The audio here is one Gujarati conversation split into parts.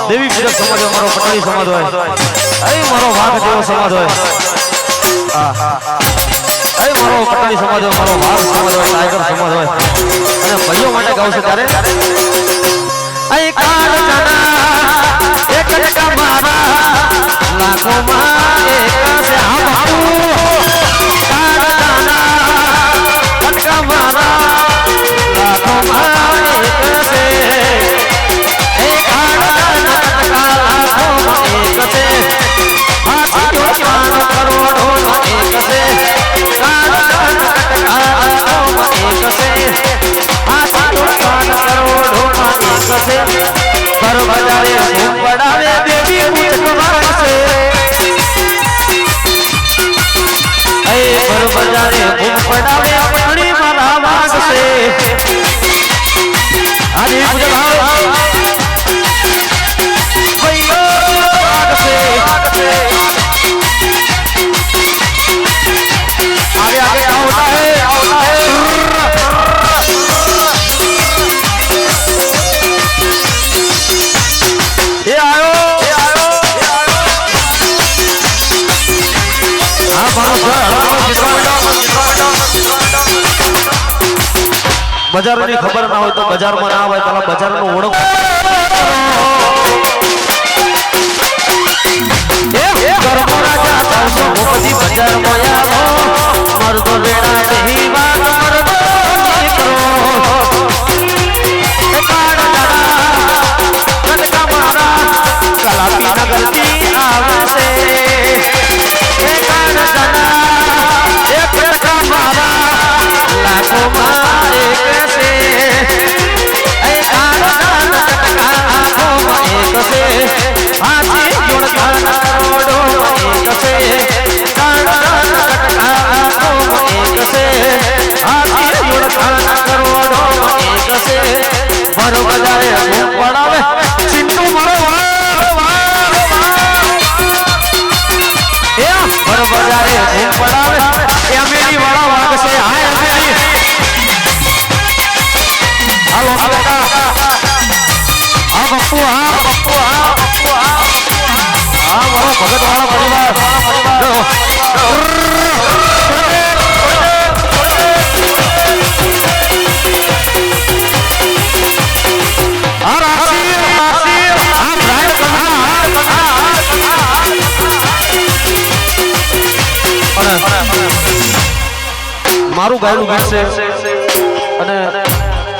દેવી પૂજક સમાજ મારો પટણી સમાજ હોય અહીં મારો વાઘ જેવો સમાજ હોય અહીં મારો પટણી સમાજ હોય મારો વાઘ સમાજ હોય ટાઈગર સમાજ હોય અને ભાઈઓ માટે ગાઉં છું ત્યારે અહીં કાળ જાના એક ટકા મારા લાખોમાં એક છે અમારું કાળ જાના ટકા મારા લાખોમાં એક છે પર બજારે ધૂમ પડાવે દેવી પૂજક છે એ પર બજારે ધૂમ પડાવે પટણી મારા વાગ છે આજે પૂજક ભાઈઓ વાગ છે आगे आगे होता है ये आयो हाँ बाजार ની ખબર ના હોય તો બજારમાં ના આવે પેલા બજારનો ઓળખ કરમો રાજા તાસો ભોપતી બજારમાં આવો મરદો રેડા નહીં વાત મરદો કરો એ કાળ દાડા કટકા મારા કલાપી નગરથી આવે છે એ કાળ દાડા એ કટકા મારા લાખો મારે છે એ કાળ દાડા કટકા આખો એક છે હાથી જોડકા કરોડો એક છે કાળ મારો બજારે ધૂમ પડાવે ચિંટુ મારો મારો બજારે ધૂમ પડાવે એ અમેરી વાળા વાગ છે હાય હાય હાલો બેટા હા બપ્પુ હા બપ્પુ હા બપ્પુ હા મારો ભગત વાળા પરિવાર મારું ગાયનું ગીત છે અને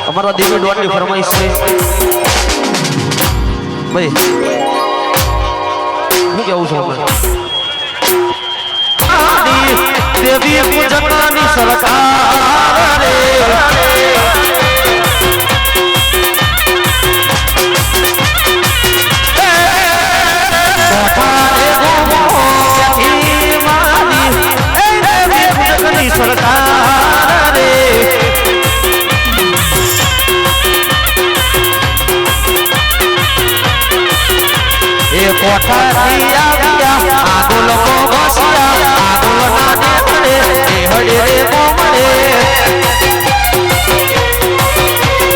અમારા દેવી ડોટની ફરમાઈશ છે ભાઈ હું કેવું છું દેવી પૂજકની સરકાર રે સરકાર રે એ કોઠાથી આવ્યા આગો લોકો ઘસ્યા આગો ના દેખડે એ હડે રે બોમડે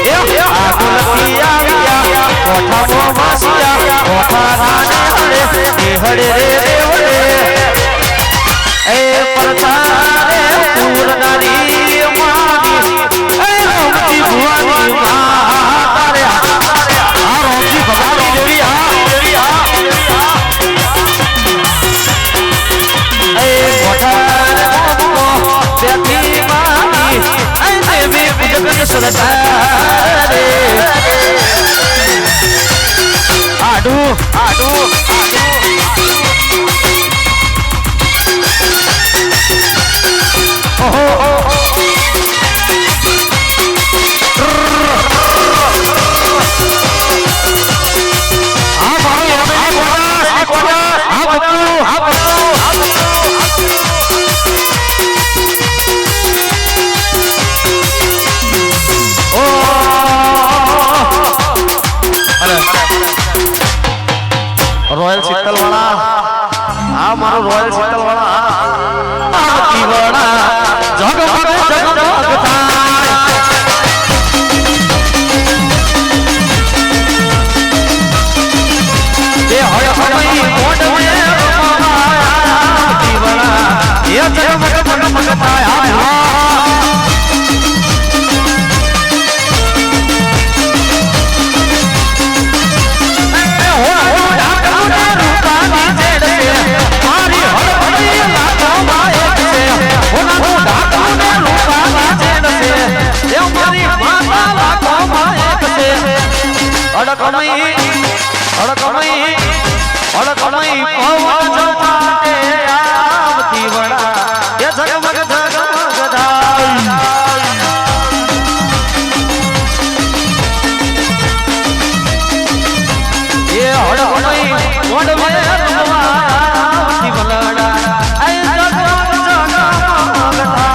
એ આગો નથી આવ્યા કોઠા ઘસ્યા કોઠા ના દેખડે એ હડે રે દેવડે એ પ્રચારે પૂર્ણની માની એ રોમજી ભુવાની માતારે આ રોમજી ભગવાન દેવી એ મોટારે બેઠી માની એ દેવી પૂજક સરદારે આડુ આડુ આ મારો રોયલ શીતલ વાળા જગમગ જગમગ થાય એ હોય હોય કોડ મે દીવાના એ જગમગ જગમગ થાય અડકમઈ પવન જમાતે આવતી વડા એ જગમગ જગમગ થાય એ અડકમઈ ઓડવે રમવા આવતી વડા એ જગમગ જગમગ થાય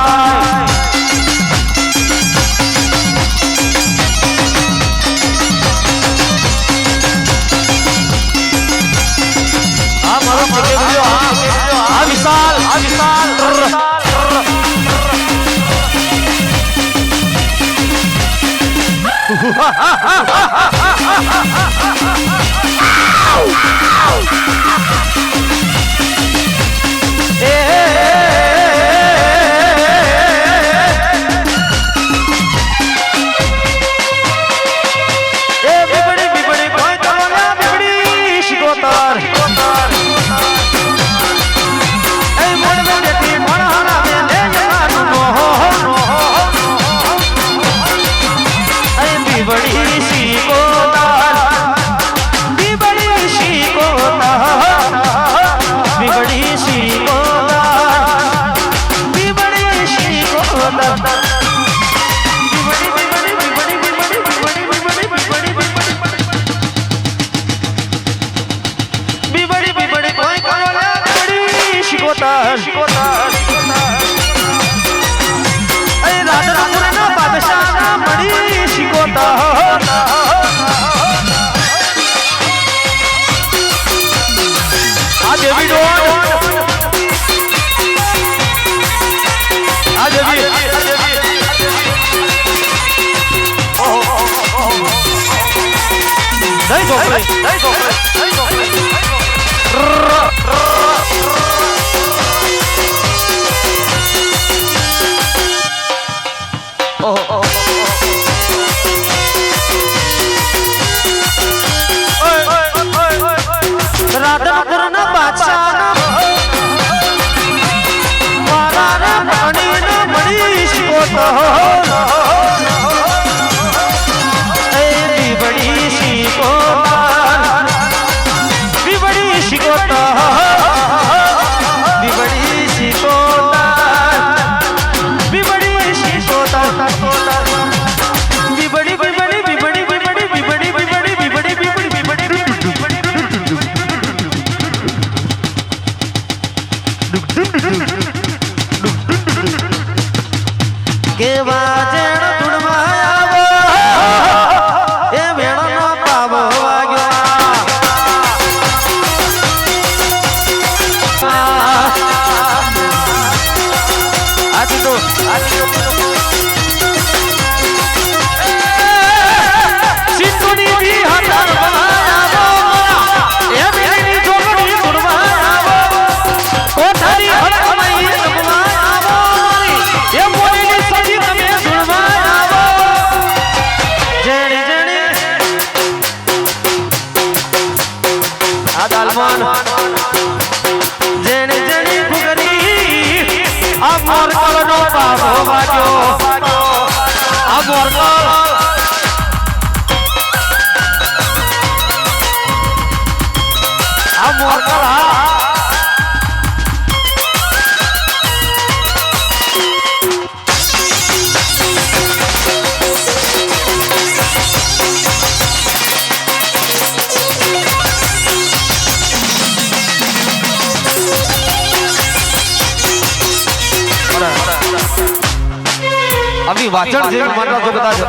આવી વાજણ જેવી માતા જો કદાચ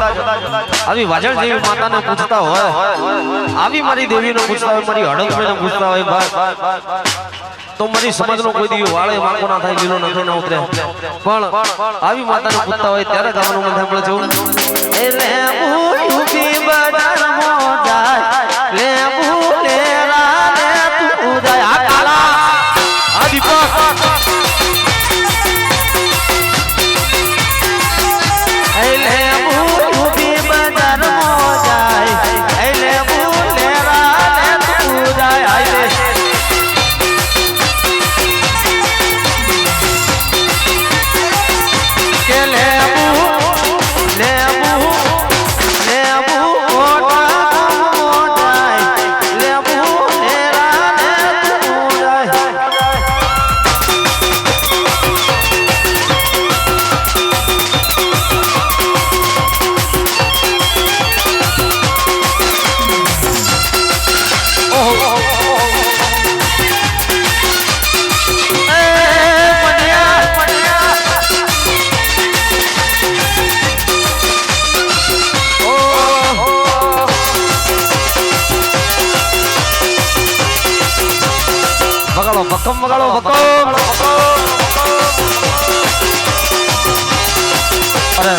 આવી વાજણ જેવી માતાને પૂછતા હોય, આવી મારી દેવીને પૂછતા હોય, મારી હડકને પૂછતા હોય, તો મારી સમાજનો કોઈ દી વાળે વાંકો ના થાય, લીલો ના થાય, ના ઉતરે. પણ આવી માતાને પૂછતા હોય ત્યારે ગાવાનું મને સાંભળે છે. એટલે ઊભી બજારમાં જાય, લે ભૂલેરા લે તું જાય. આ કાલા આ દીપક ભક્કમ વગાડો, ભક્કમ. અરે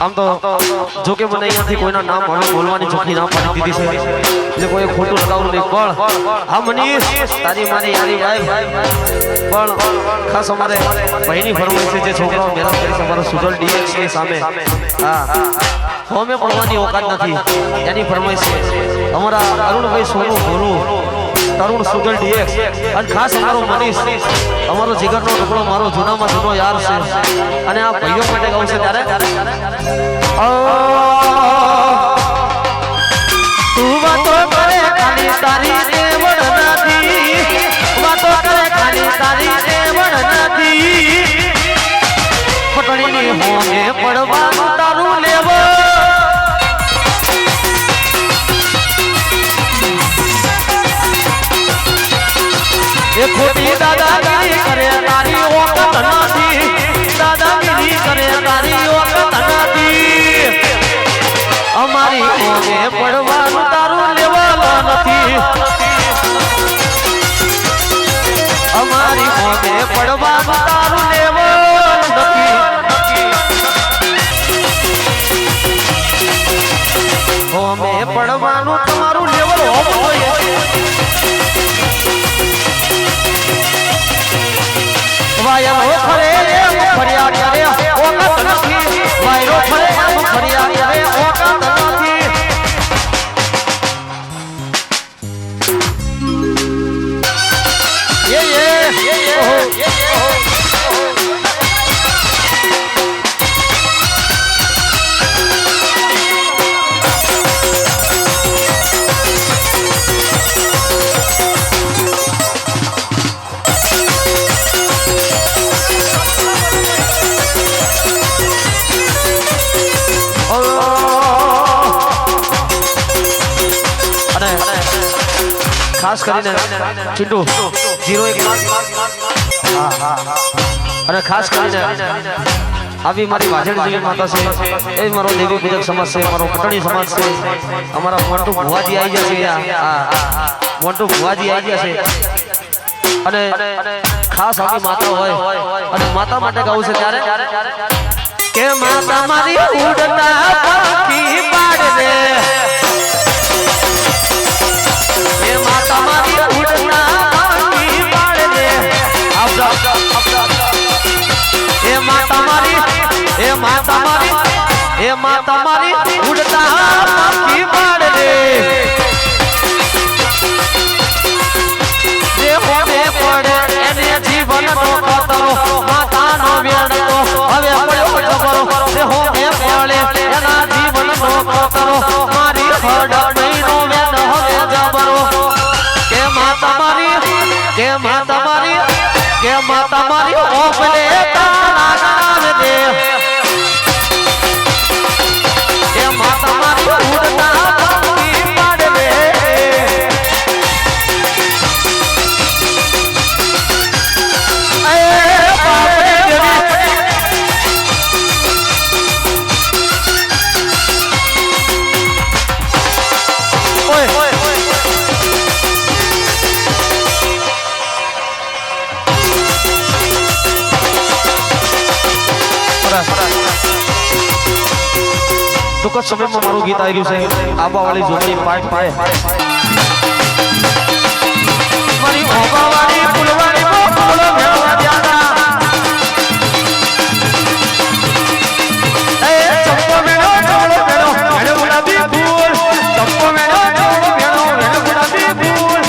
આમ તો જો કે મને અહીંયાથી કોઈના નામ હવે બોલવાની ચોખ્ખી નામ પાડી દીધી છે, એટલે કોઈ ખોટું લગાવવું નહીં. પણ હા મનીષ, તારી મારી યારી ભાઈ, પણ ખાસ અમારે ભાઈની ફરમાઈશ છે, જે છોકરાઓ મહેનત કરી છે અમારો સુજલ ડીએક્સ ની સામે. હા, હોમે પડવાની ઓકાત નથી, એની ફરમાઈશ છે. અમારા અરુણભાઈ સોનું ભોલું, તરુણ સુજલ ડીએક્સ, અને ખાસ અમારો મનીષ, અમારો જીગરનો ટુકડો, મારો જૂનામાં જૂનો યાર છે. અને આ ભાઈઓ માટે ગાઉં છે ત્યારે તું વાતો કરે ખાલી તારી દેવણ નથી, વાતો કરે ખાલી તારી દેવણ નથી, પટણીની હોમે પડવાનું તારું લેવો. એ ખોટી દાદાગીરી કરે તારી ઓકત નથી, દાદાગીરી કરે તારી ઓકત નથી, અમારી ઓમે પડવાનું તારું લેવાનું નથી, અમારી ઓમે પડવાનું તારું લેવાનું નથી, ઓમે પડવાનું તમારું લેવલ હોય. વાયરો ફરે ફરિયાદ કરે ઓકત નથી, વાયરો ફરે ફરિયાદ કરે ઓકત નથી. ખાસ કરીને ચિંટુ 01 અને ખાસ કરીને આવી મારી વાજણ જેવી માતા છે, એ મારો દેવી પૂજક સમાજ છે, મારો પટણી સમાજ છે, અમારા મોટુ ભુવાજી આવી ગયા છે. મોટુ ભુવાજી આવી ગયા છે. અને ખાસ આવી માતા હોય અને માતા માટે ગાવું છે ત્યારે કે માતા મારી ઉડતા પંખી પાડ દે, એ માતા મારી ઉડતા પંખી પાડ દે, એ માતા મારી, એ માતા મારી, એ માતા મારી ઉડતા પંખી પાડ દે, જે હોમે પડે એને જીવન નો કતરો, માતા નો વેણ તો હવે પડ્યો જબરો, જે હોમે પડે એના જીવન નો કતરો, મારી હડ મહિનો વેણ હવે જબરો. કે માતા મારી, કે માતા મારી, કે માતા મારી ઓપલે તારા ગાન દે, કે માતા મારી ઉડતા પંખી પાડ દે. ટૂંક જ સમયમાં મારું ગીત આવી ગયું છે આબાવાળી ઝૂંપડી પાટ પાય મારી આબાવાળી ફૂલવાળી ફૂલો મેળવા દ્યાના એ ચંપો મેળો ચોળો મેળો મેળો ગુલાબી ફૂલ ચંપો મેળો ચોળો મેળો મેળો ગુલાબી ફૂલ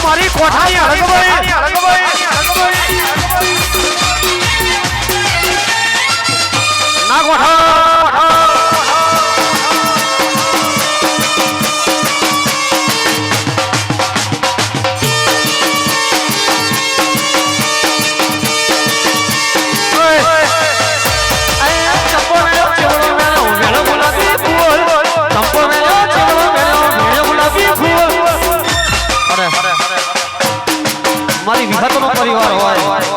મારી કોઠાઈ ના કોઠા મારી વિહતનો પરિવાર હોય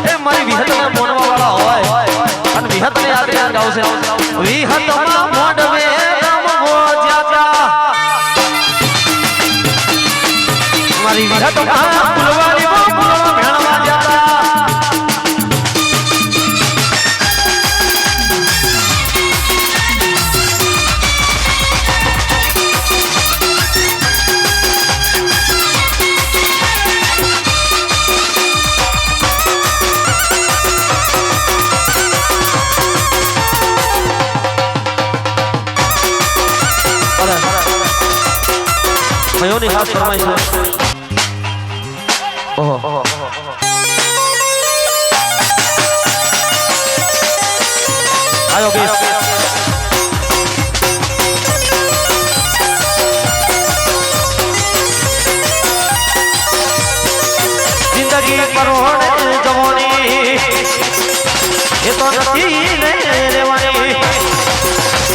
એ મારી વિહતને મોનવા વાળા હોય અને વિહતને યાદ યાદ આવશે વિહતમાં મોડવે નામ ગોજ્યા મારી વિહતમાં ફૂલવાળી ફૂલો મેળવા જતા મયોની ખાસ ફરમાઈ છે ઓહો આયો બેસ જિંદગી કરોડ જવાની એ તો નથી રહેવાની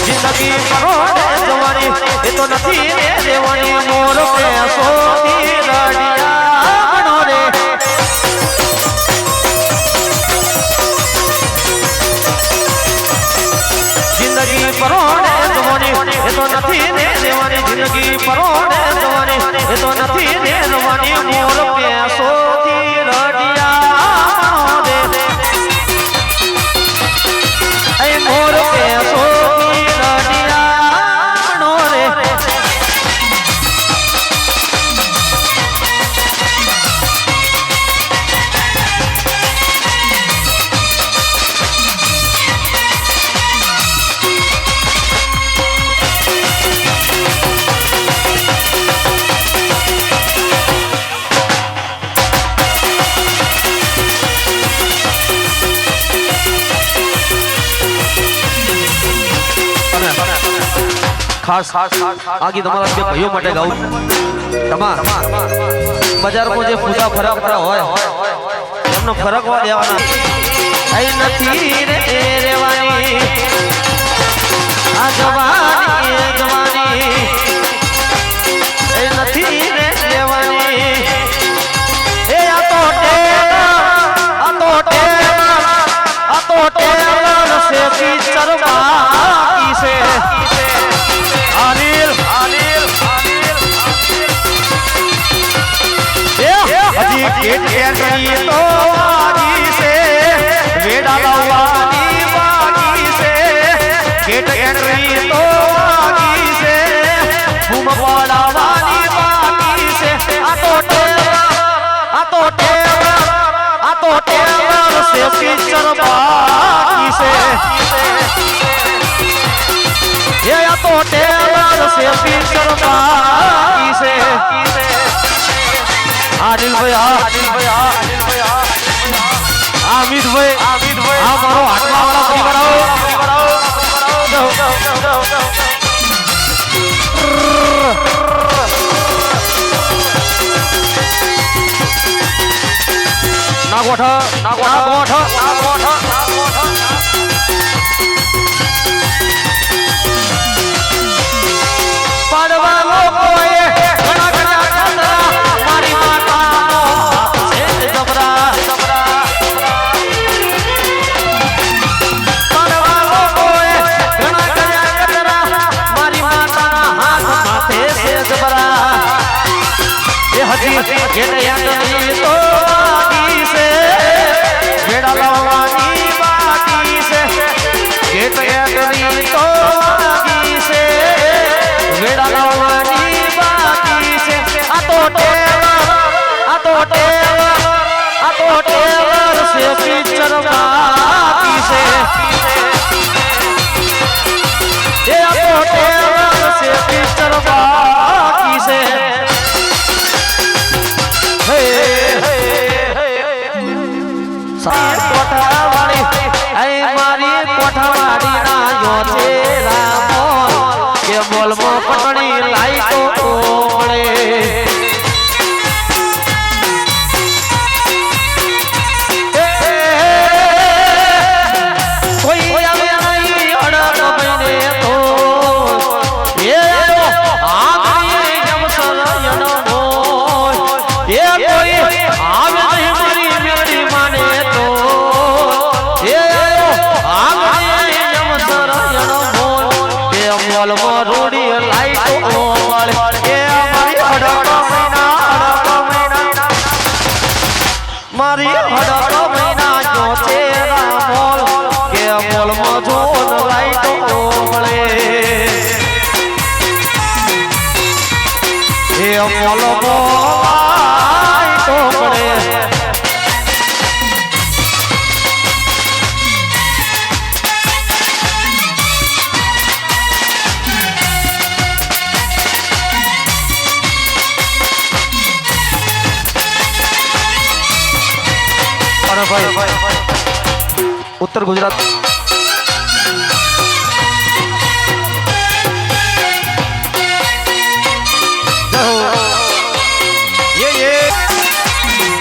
જિંદગી કરોડ જવાની એ તો નથી રહેવાની મોર પેસો થી રડિયાનો રે જિંદગી પરોડે જવાની એ તો નથી રહેવાની જિંદગી પરોડે જવાની એ તો નથી રહેવાની મોર પેસો થી રડિયાનો રે એ મોર પેસો થી રડિયાનો રે ખાસ આગે તમારા બે ભાઈઓ માટે ગાઉં બજારમાં જે ફૂટા ફરક હોય એમનો ફરક હોય દેવાના અહીં નથી રેવાની આ જવાની એ નથી રેવાની એ આ તો ટેલર સે પિક્ચર બાકી છે હજી કેટ એન્ટ્રી તો બાકી છે વેડા લાવવાની બાકી છે કેટ એન્ટ્રી તો બાકી છે બૂમ પડાવવાની બાકી છે આ તો ટેલર સે પિક્ચર બાકી છે એ આ તો ટેલર સે પિક્ચર બાકી છે આદિલ ભાઈ આમિદ ભાઈ આ મારો હાથમાં વાળા પરિવાર ના ગોઠા પડવા લોકોએ ઘણા મારી માતાનો જબરા પડવા લોકોએ ઘણા મારી માતાના હાથ માથે છે જબરા વેડા લાવવાની બાકી છે ગેટ એકની તો બાકી છે વેડા લાવવાની બાકી છે આ તો ટેલર છે પિક્ચર બાકી છે એ આ તો ટેલર છે પિક્ચર બાકી છે મારી કોઠાવાડી ના યોચે રામો કે બોલમો પટણી લાઈટો મળે કોઈ આવે નહીં અડગ મહિને તો એ આંગળી જમસર યણનો એ કોઈ આવે નહીં મારી મેળી માને તો એ આંગળી જમસર યણનો એ મોલમો રૂડી લાઈટો મળે એ મારી અડગ મારી અડગ મહિના જો છે રામોલ કે મોલમો જોન લાઈટો મળે એ મોલમો લાઈટો મળે उत्तर गुजरात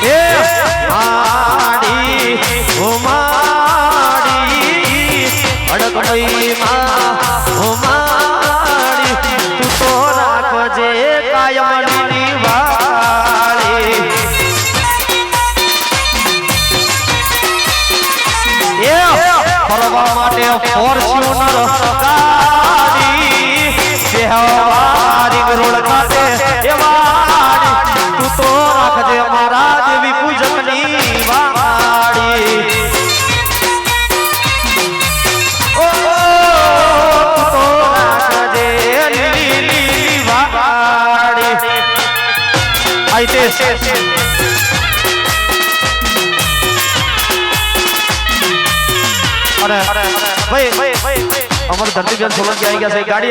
ये माड़ी ओ माड़ी अड़क मई मां ओ माड़ी तू तो राखजे कायमनी वाली फरवा माटे फॉर्च्यूनर गाड़ी बेहवारी रोड काटे ए वाड़ी तू तो रखजे मारा देवी पूजकनी वाड़ी ओ तू तो रखजे लीली वाड़ी आईते भाई हमारे धरती सोलंकी आई गया गाड़ी